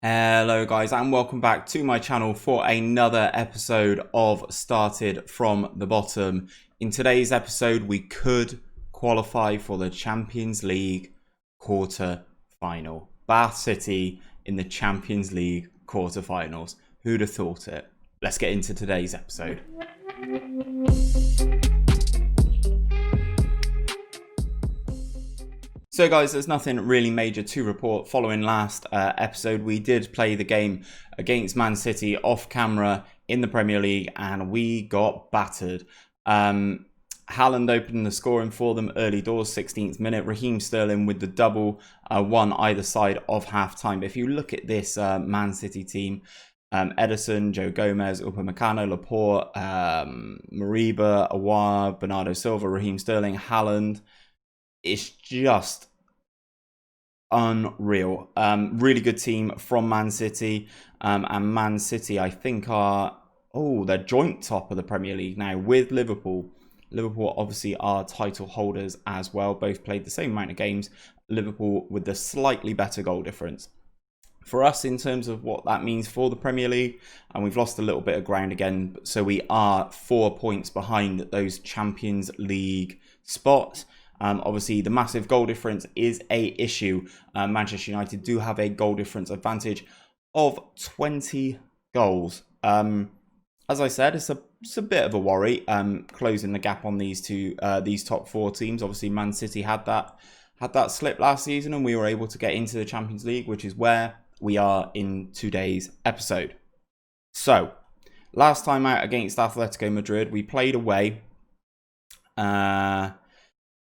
Hello guys and welcome back to my channel for another episode of Started from the Bottom. In today's episode we could qualify for the Champions League quarter final. Bath City in the Champions League quarterfinals. Who'd have thought it? Let's get into today's episode. So guys, there's nothing really major to report. Following last episode, we did play the game against Man City off camera in the Premier League and we got battered. Haaland opened the scoring for them early doors, 16th minute. Raheem Sterling with the double, one either side of half-time. But if you look at this Man City team, Ederson, Joe Gomez, Upamecano, Laporte, Mariba, Aouar, Bernardo Silva, Raheem Sterling, Haaland. It's just unreal. Really good team from Man City. And Man City, I think, they're joint top of the Premier League now with Liverpool. Liverpool obviously are title holders as well. Both played the same amount of games. Liverpool with the slightly better goal difference. For us, in terms of what that means for the Premier League, and we've lost a little bit of ground again. So we are 4 points behind those Champions League spots. Obviously, the massive goal difference is a issue. Manchester United do have a goal difference advantage of 20 goals. As I said, it's a bit of a worry closing the gap on these top four teams. Obviously, Man City had that slip last season, and we were able to get into the Champions League, which is where we are in today's episode. So, last time out against Atletico Madrid, we played away.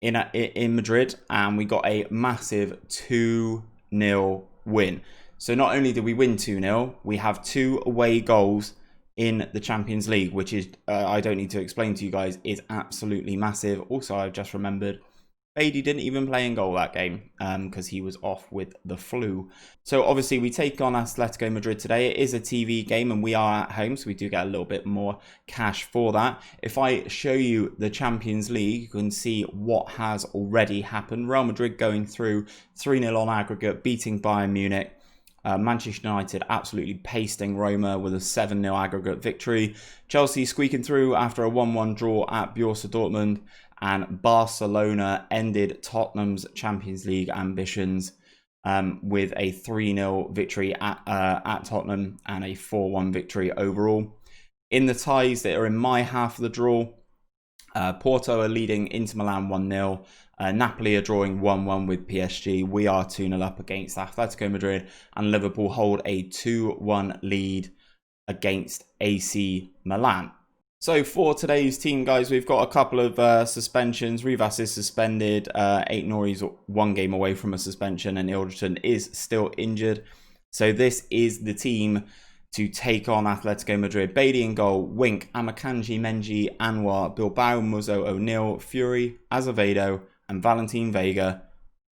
In Madrid, and we got a massive 2-0 win. So not only did we win 2-0, we have 2 away goals in the Champions League, which is, I don't need to explain to you guys, is absolutely massive. Also, I've just remembered, Beatty didn't even play in goal that game because he was off with the flu. So obviously we take on Atletico Madrid today. It is a TV game and we are at home, so we do get a little bit more cash for that. If I show you the Champions League, you can see what has already happened. Real Madrid going through 3-0 on aggregate, beating Bayern Munich. Manchester United absolutely pasting Roma with a 7-0 aggregate victory. Chelsea squeaking through after a 1-1 draw at Borussia Dortmund. And Barcelona ended Tottenham's Champions League ambitions with a 3-0 victory at Tottenham and a 4-1 victory overall. In the ties that are in my half of the draw, Porto are leading Inter Milan 1-0. Napoli are drawing 1-1 with PSG. We are 2-0 up against Atletico Madrid. And Liverpool hold a 2-1 lead against AC Milan. So for today's team, guys, we've got a couple of suspensions. Rivas is suspended. Aït-Nouri's 1 game away from a suspension, and Ilderton is still injured. So this is the team to take on Atletico Madrid. Beatty in goal, Wink, Amakanji, Menji, Anwar, Bilbao, Muzzo, O'Neill, Fury, Azevedo, and Valentin Vega.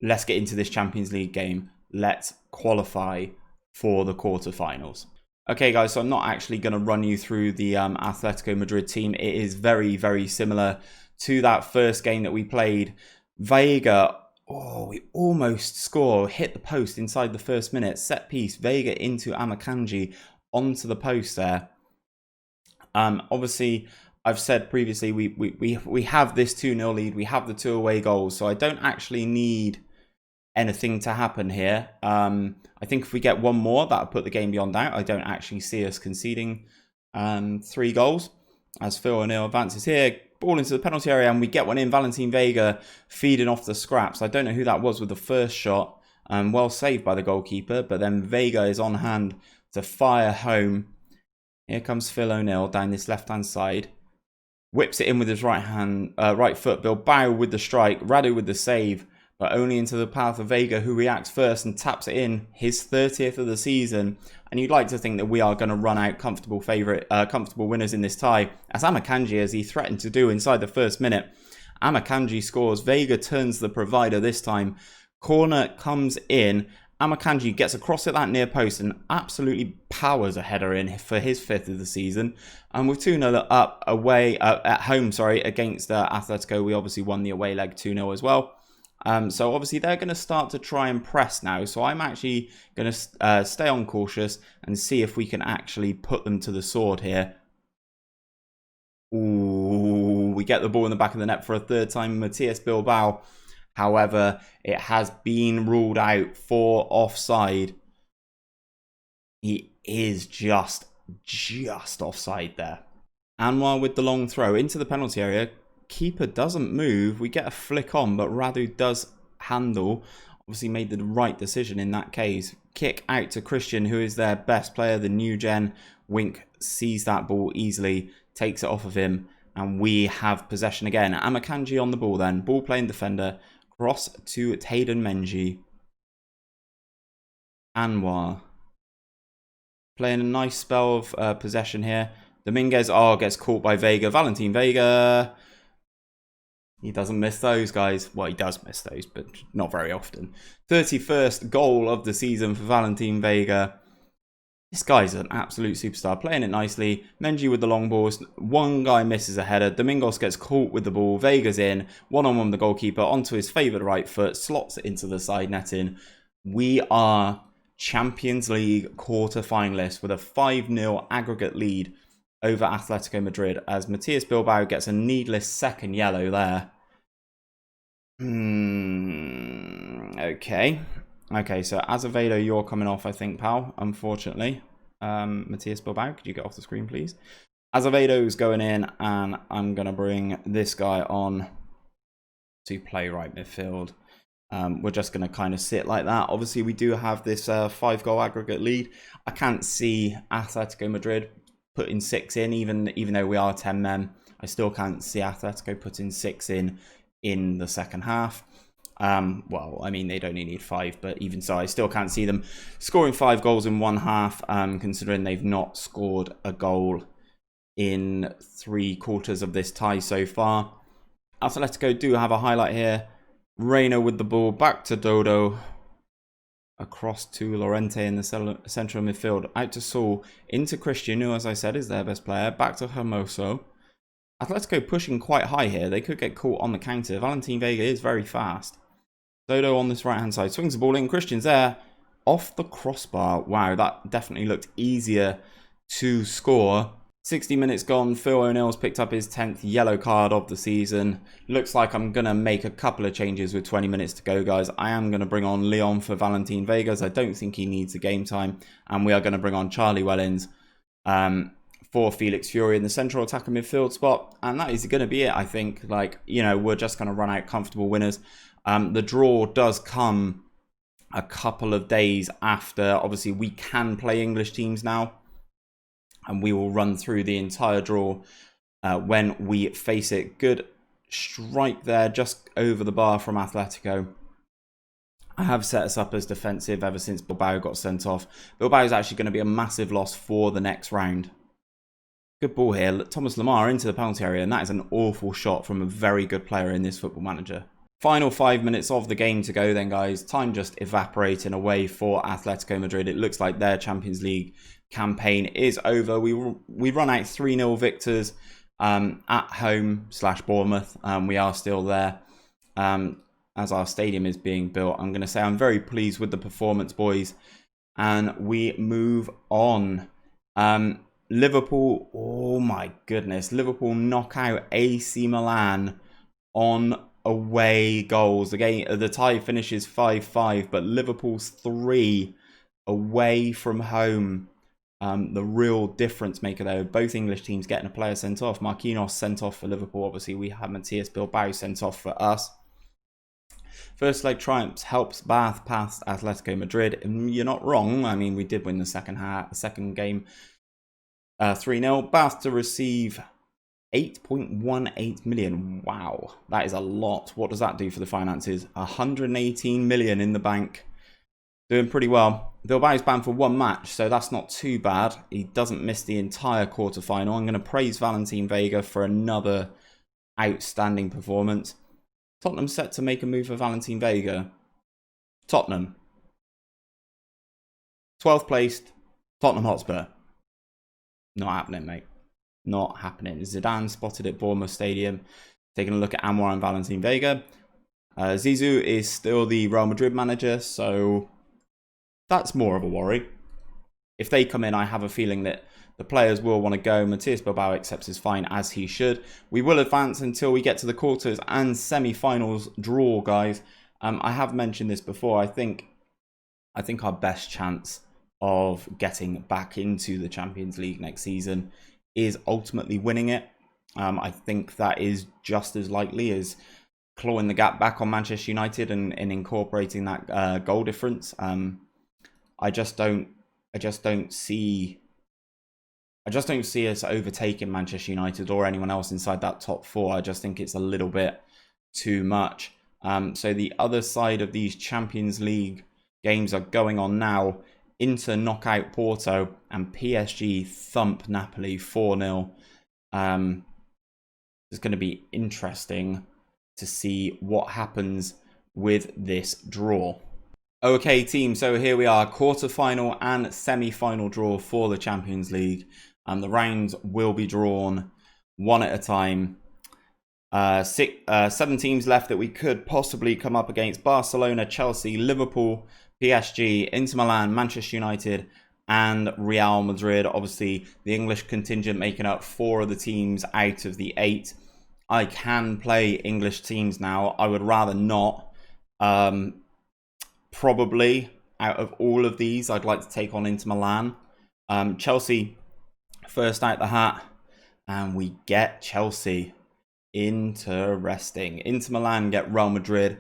Let's get into this Champions League game. Let's qualify for the quarterfinals. Okay, guys, so I'm not actually going to run you through the Atletico Madrid team. It is very, very similar to that first game that we played. Vega, we almost score, hit the post inside the first minute. Set piece, Vega into Amakanji, onto the post there. Obviously, I've said previously, we have this 2-0 lead. We have the 2 away goals, so I don't actually need anything to happen here. I think if we get 1 more, that'll put the game beyond doubt. I don't actually see us conceding 3 goals. As Phil O'Neill advances here, ball into the penalty area, and we get one in. Valentin Vega feeding off the scraps. I don't know who that was with the first shot. Well saved by the goalkeeper, but then Vega is on hand to fire home. Here comes Phil O'Neill down this left-hand side. Whips it in with his right foot. Bilbao with the strike. Radu with the save. But only into the path of Vega, who reacts first and taps it in, his 30th of the season. And you'd like to think that we are going to run out comfortable winners in this tie, as Amakanji, as he threatened to do inside the first minute. Amakanji scores. Vega turns the provider this time. Corner comes in. Amakanji gets across at that near post and absolutely powers a header in for his 5th of the season. And with 2-0 up at home, against Atletico, we obviously won the away leg 2-0 as well. So obviously they're going to start to try and press now. So I'm actually going to stay on cautious and see if we can actually put them to the sword here. Ooh, we get the ball in the back of the net for a third time. Matthias Bilbao. However, it has been ruled out for offside. He is just offside there. Anwar with the long throw into the penalty area. Keeper doesn't move. We get a flick on, but Radu does handle. Obviously made the right decision in that case. Kick out to Christian, who is their best player, the new gen. Wink sees that ball easily, takes it off of him, and we have possession again. Amakanji on the ball then. Ball playing defender. Cross to Tayden Menji. Anwar. Playing a nice spell of possession here. Dominguez, gets caught by Vega. Valentin Vega. He doesn't miss those, guys. Well, he does miss those, but not very often. 31st goal of the season for Valentin Vega. This guy's an absolute superstar. Playing it nicely. Menji with the long balls. One guy misses a header. Domingos gets caught with the ball. Vega's in. One-on-one with the goalkeeper. Onto his favoured right foot. Slots it into the side netting. We are Champions League quarter-finalists with a 5-0 aggregate lead over Atletico Madrid, as Matthias Bilbao gets a needless second yellow there. Okay. Okay, so Azevedo, you're coming off, I think, pal, unfortunately. Matthias Bilbao, could you get off the screen, please? Azevedo's going in, and I'm going to bring this guy on to play right midfield. We're just going to kind of sit like that. Obviously, we do have this 5-goal aggregate lead. I can't see Atletico Madrid putting 6 in, even though we are 10 men. I still can't see Atletico putting 6 in the second half. Well, I mean, they'd only need 5, but even so, I still can't see them scoring 5 goals in one half, considering they've not scored a goal in 3/4 of this tie so far. Atletico do have a highlight here. Reina with the ball, back to Dodo. Across to Lorente in the central midfield. Out to Saul, into Christian, who, as I said, is their best player. Back to Hermoso. Atletico pushing quite high here. They could get caught on the counter. Valentin Vega is very fast. Dodo on this right-hand side. Swings the ball in. Christian's there. Off the crossbar. Wow, that definitely looked easier to score. 60 minutes gone. Phil O'Neill's picked up his 10th yellow card of the season. Looks like I'm going to make a couple of changes with 20 minutes to go, guys. I am going to bring on Leon for Valentin Vegas. I don't think he needs the game time. And we are going to bring on Charlie Wellens for Felix Fury in the central attacker midfield spot. And that is going to be it, I think. Like, you know, we're just going to run out comfortable winners. The draw does come a couple of days after. Obviously, we can play English teams now. And we will run through the entire draw when we face it. Good strike there, just over the bar from Atletico. I have set us up as defensive ever since Bilbao got sent off. Bilbao is actually going to be a massive loss for the next round. Good ball here. Thomas Lamar into the penalty area, and that is an awful shot from a very good player in this Football Manager. Final 5 minutes of the game to go then, guys. Time just evaporating away for Atletico Madrid. It looks like their Champions League campaign is over. We run out 3-0 victors at home / Bournemouth. We are still there as our stadium is being built. I'm going to say I'm very pleased with the performance, boys. And we move on. Liverpool, oh my goodness. Liverpool knock out AC Milan on away goals. The tie finishes 5-5, but Liverpool's 3 away from home. The real difference maker there. Both English teams getting a player sent off. Marquinhos sent off for Liverpool. Obviously, we have Matthias Bilbao sent off for us. First leg triumphs helps Bath past Atletico Madrid. And you're not wrong. I mean, we did win the second game 3-0. Bath to receive 8.18 million. Wow, that is a lot. What does that do for the finances? 118 million in the bank. Doing pretty well. Bilbao's banned for 1 match, so that's not too bad. He doesn't miss the entire quarter-final. I'm going to praise Valentin Vega for another outstanding performance. Tottenham set to make a move for Valentin Vega. Tottenham. 12th placed. Tottenham Hotspur. Not happening, mate. Not happening. Zidane spotted at Bournemouth Stadium. Taking a look at Anwar and Valentin Vega. Zizou is still the Real Madrid manager, so that's more of a worry. If they come in, I have a feeling that the players will want to go. Matías Bilbao accepts his fine, as he should. We will advance until we get to the quarters and semi-finals draw, guys. I have mentioned this before. I think our best chance of getting back into the Champions League next season is ultimately winning it. I think that is just as likely as clawing the gap back on Manchester United and incorporating that goal difference. I just don't see us overtaking Manchester United or anyone else inside that top four. I just think it's a little bit too much. So the other side of these Champions League games are going on now. Inter knock out Porto and PSG thump Napoli 4-0. It's going to be interesting to see what happens with this draw. Okay, team, so here we are, quarter-final and semi-final draw for the Champions League. The rounds will be drawn one at a time. 7 teams left that we could possibly come up against: Barcelona, Chelsea, Liverpool, PSG, Inter Milan, Manchester United, and Real Madrid. Obviously, the English contingent making up 4 of the teams out of the 8. I can play English teams now. I would rather not. Probably out of all of these, I'd like to take on Inter Milan. Chelsea first out the hat, and we get Chelsea. Interesting. Inter Milan get Real Madrid,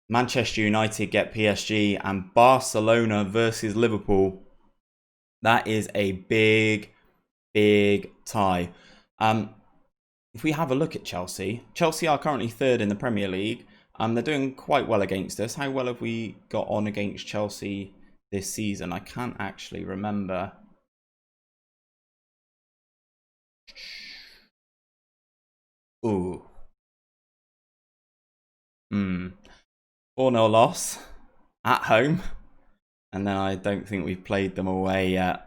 Manchester United get PSG, and Barcelona versus Liverpool. That is a big tie. If we have a look at Chelsea are currently 3rd in the Premier League. They're doing quite well against us. How well have we got on against Chelsea this season? I can't actually remember. Ooh. 4-0 loss at home. And then I don't think we've played them away yet.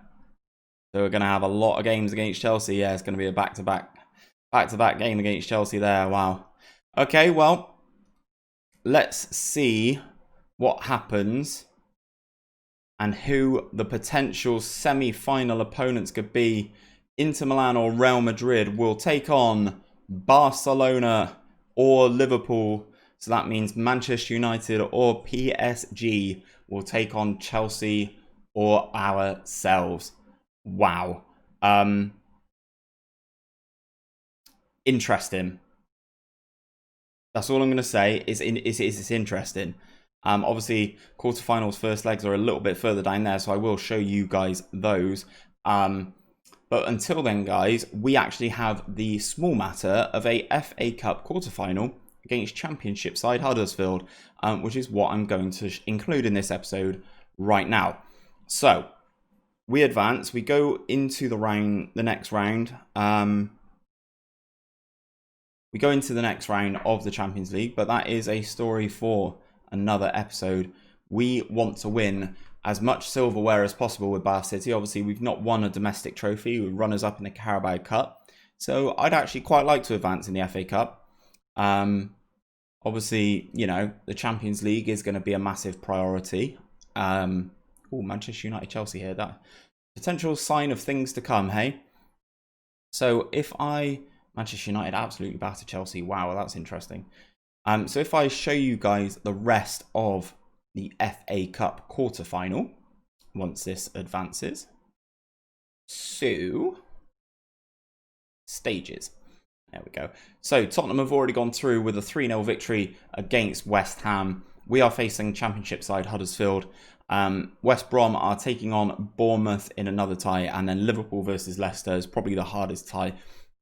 So we're going to have a lot of games against Chelsea. Yeah, it's going to be a back-to-back game against Chelsea there. Wow. Okay, well, let's see what happens and who the potential semi-final opponents could be. Inter Milan or Real Madrid will take on Barcelona or Liverpool. So that means Manchester United or PSG will take on Chelsea or ourselves. Wow. Interesting. That's all I'm going to say. It's interesting. Obviously, quarterfinals, first legs are a little bit further down there, so I will show you guys those. But until then, guys, we actually have the small matter of a FA Cup quarterfinal against Championship side Huddersfield, which is what I'm going to include in this episode right now. So we advance. We go into the next round. We go into the next round of the Champions League, but that is a story for another episode. We want to win as much silverware as possible with Bath City. Obviously, we've not won a domestic trophy. We runners up in the Carabao Cup. So I'd actually quite like to advance in the FA Cup. Obviously, you know, the Champions League is going to be a massive priority. Manchester United, Chelsea here. That potential sign of things to come, hey? So if Manchester United absolutely battered Chelsea. Wow, that's interesting. So if I show you guys the rest of the FA Cup quarterfinal, once this advances. So, stages. There we go. So Tottenham have already gone through with a 3-0 victory against West Ham. We are facing Championship side Huddersfield. West Brom are taking on Bournemouth in another tie, and then Liverpool versus Leicester is probably the hardest tie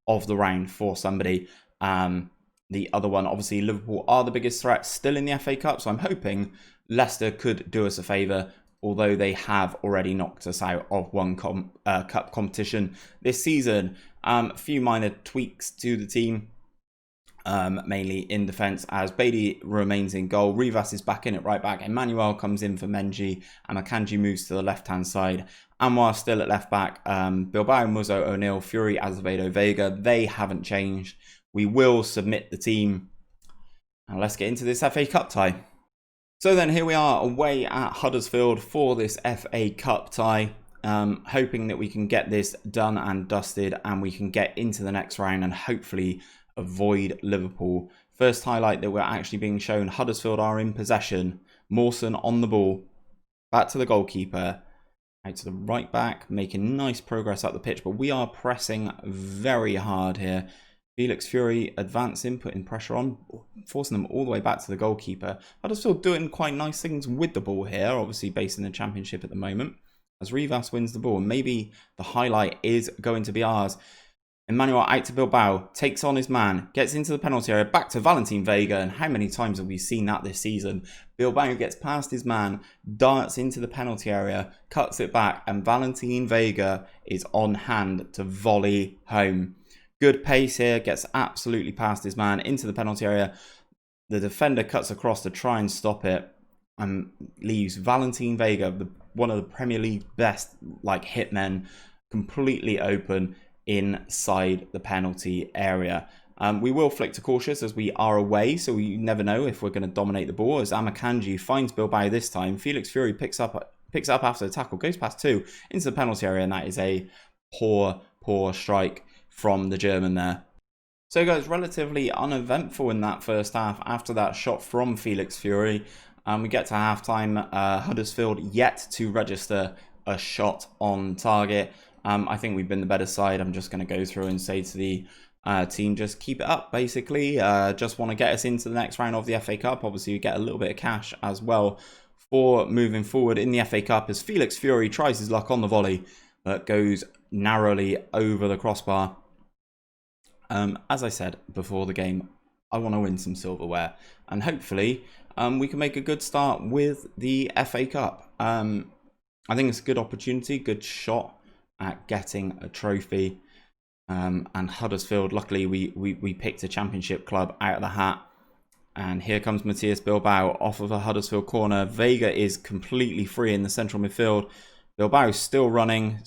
of the round for somebody. The other one, obviously, Liverpool are the biggest threat still in the FA Cup, so I'm hoping Leicester could do us a favour, although they have already knocked us out of one cup competition this season. A few minor tweaks to the team, mainly in defence, as Beatty remains in goal. Rivas is back in at right back. Emmanuel comes in for Menji, and Akanji moves to the left-hand side. Anwar still at left back. Bilbao, Muzo, O'Neill, Fury, Azevedo, Vega, they haven't changed. We will submit the team And let's get into this FA Cup tie. So then here we are away at Huddersfield for this FA Cup tie. Hoping that we can get this done and dusted and we can get into the next round and hopefully avoid Liverpool. First highlight that we're actually being shown, Huddersfield are in possession. Mawson on the ball, back to the goalkeeper, out to the right back, making nice progress up the pitch, but we are pressing very hard here. Felix Fury advancing, putting pressure on, forcing them all the way back to the goalkeeper. Huddersfield doing quite nice things with the ball here, obviously based in the Championship at the moment. As Rivas wins the ball, and maybe the highlight is going to be ours. Emmanuel out to Bilbao, takes on his man, gets into the penalty area, back to Valentin Vega, and how many times have we seen that this season? Bilbao gets past his man, darts into the penalty area, cuts it back, and Valentin Vega is on hand to volley home. Good pace here, gets absolutely past his man into the penalty area. The defender cuts across to try and stop it and leaves Valentin Vega, one of the Premier League's best hitmen, completely open inside the penalty area. We will flick to cautious as we are away, so we never know if we're going to dominate the ball. As Amakanji finds Bilbao this time, Felix Fury picks up after the tackle, goes past two into the penalty area, and that is a poor strike from the German there. So guys, relatively uneventful in that first half after that shot from Felix Fury. We get to halftime. Huddersfield yet to register a shot on target. I think we've been the better side. I'm just going to go through and say to the team, just keep it up, basically. Just want to get us into the next round of the FA Cup. Obviously, you get a little bit of cash as well for moving forward in the FA Cup as Felix Fury tries his luck on the volley, but goes narrowly over the crossbar. As I said before the game, I want to win some silverware, and hopefully we can make a good start with the FA Cup. I think it's a good opportunity, good shot at getting a trophy. And Huddersfield, luckily we picked a Championship club out of the hat. And here comes Matthias Bilbao off of a Huddersfield corner. Vega is completely free in the central midfield. Bilbao still running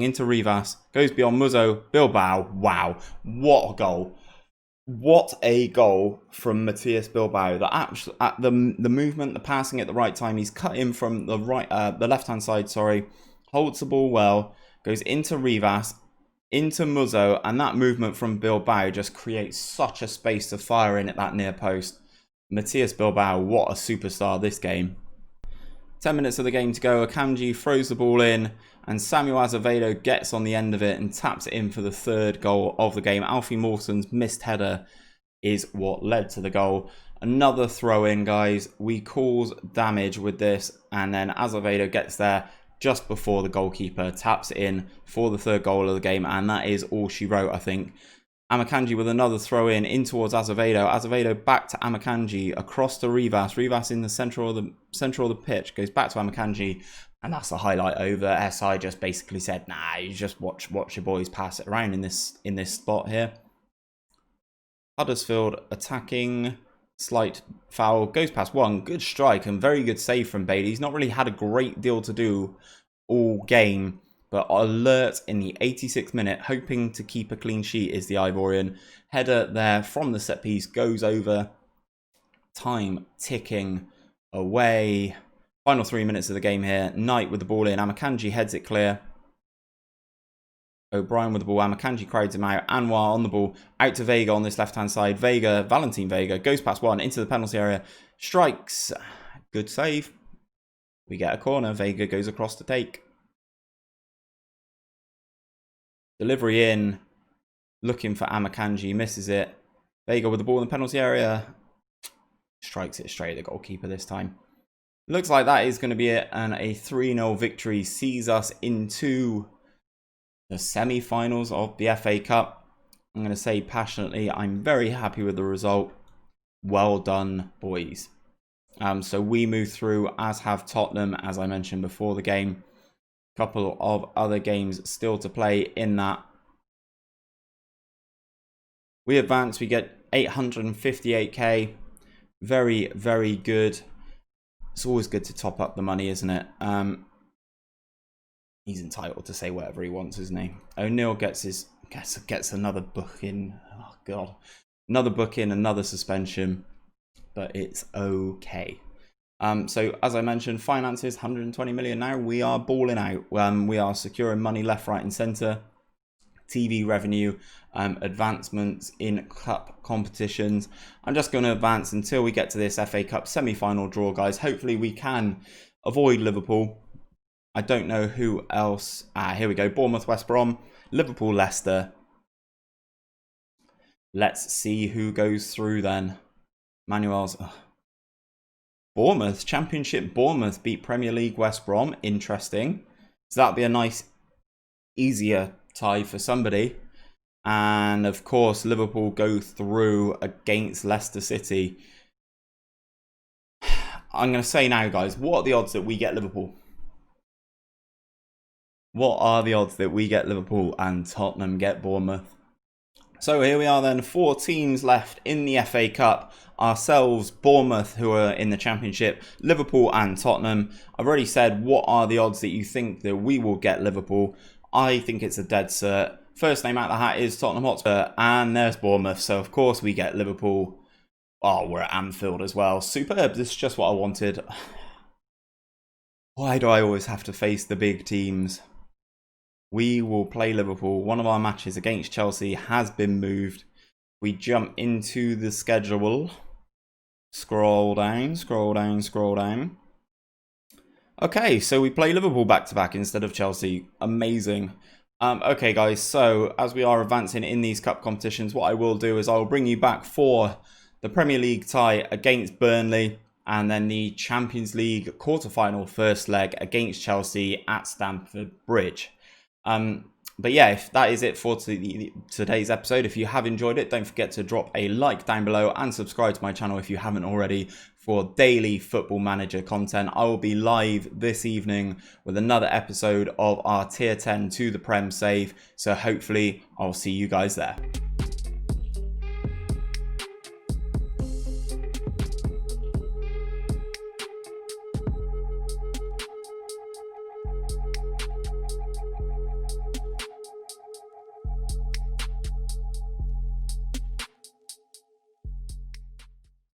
into Rivas, goes beyond Muzzo. Bilbao, wow, what a goal. What a goal from Matthias Bilbao. The movement, the passing at the right time. He's cut in from the left-hand side, holds the ball well, goes into Rivas, into Muzzo, and that movement from Bilbao just creates such a space to fire in at that near post. Matthias Bilbao, what a superstar this game. 10 minutes of the game to go. Akanji throws the ball in, and Samuel Azevedo gets on the end of it and taps it in for the third goal of the game. Alfie Mawson's missed header is what led to the goal. Another throw in, guys. We cause damage with this, and then Azevedo gets there just before the goalkeeper taps it in for the third goal of the game, and that is all she wrote, I think. Amakanji with another throw in towards Azevedo. Azevedo back to Amakanji, across to Rivas. Rivas in the central of the pitch, goes back to Amakanji, and that's the highlight over. SI just basically said, nah, you just watch your boys pass it around in this spot here. Huddersfield attacking, slight foul, goes past one, good strike and very good save from Bailey. He's not really had a great deal to do all game, but alert in the 86th minute, hoping to keep a clean sheet is the Ivorian. Header there from the set piece, goes over. Time ticking away. Final 3 minutes of the game here. Knight with the ball in. Amakanji heads it clear. O'Brien with the ball. Amakanji crowds him out. Anwar on the ball. Out to Vega on this left-hand side. Valentin Vega goes past one into the penalty area. Strikes. Good save. We get a corner. Vega goes across to take. Delivery in, looking for Amakanji, misses it. Vega with the ball in the penalty area. Strikes it straight at the goalkeeper this time. Looks like that is going to be it, and a 3-0 victory sees us into the semi-finals of the FA Cup. I'm going to say passionately, I'm very happy with the result. Well done, boys. So we move through, as have Tottenham, as I mentioned before the game. Couple of other games still to play in that. We advance, we get 858k. Very, very good. It's always good to top up the money, isn't it? He's entitled to say whatever he wants, isn't he? O'Neill gets another book in. Oh god. Another booking, another suspension, but it's okay. So as I mentioned, finances 120 million now. We are balling out. We are securing money left, right, and centre. TV revenue, advancements in cup competitions. I'm just going to advance until we get to this FA Cup semi-final draw, guys. Hopefully we can avoid Liverpool. I don't know who else. Here we go. Bournemouth, West Brom, Liverpool, Leicester. Let's see who goes through then. Manuel's. Bournemouth, Championship Bournemouth beat Premier League West Brom. Interesting. So that'll be a nice, easier tie for somebody. And of course, Liverpool go through against Leicester City. I'm going to say now, guys, what are the odds that we get Liverpool? What are the odds that we get Liverpool and Tottenham get Bournemouth? So here we are then, 4 teams left in the FA Cup. Ourselves, Bournemouth, who are in the Championship, Liverpool and Tottenham. I've already said what are the odds that you think that we will get Liverpool. I think it's a dead cert. First name out the hat is Tottenham Hotspur, and there's Bournemouth. So of course we get Liverpool. Oh, we're at Anfield as well. Superb, this is just what I wanted. Why do I always have to face the big teams? We will play Liverpool. One of our matches against Chelsea has been moved. We jump into the schedule. Scroll down, scroll down, scroll down. Okay, so we play Liverpool back-to-back instead of Chelsea. Amazing. Okay, guys, so as we are advancing in these cup competitions, what I will do is I will bring you back for the Premier League tie against Burnley and then the Champions League quarter-final first leg against Chelsea at Stamford Bridge. But yeah, if that is it for today's episode. If you have enjoyed it, don't forget to drop a like down below and subscribe to my channel if you haven't already for daily Football Manager content. I will be live this evening with another episode of our Tier 10 to the Prem save. So hopefully I'll see you guys there.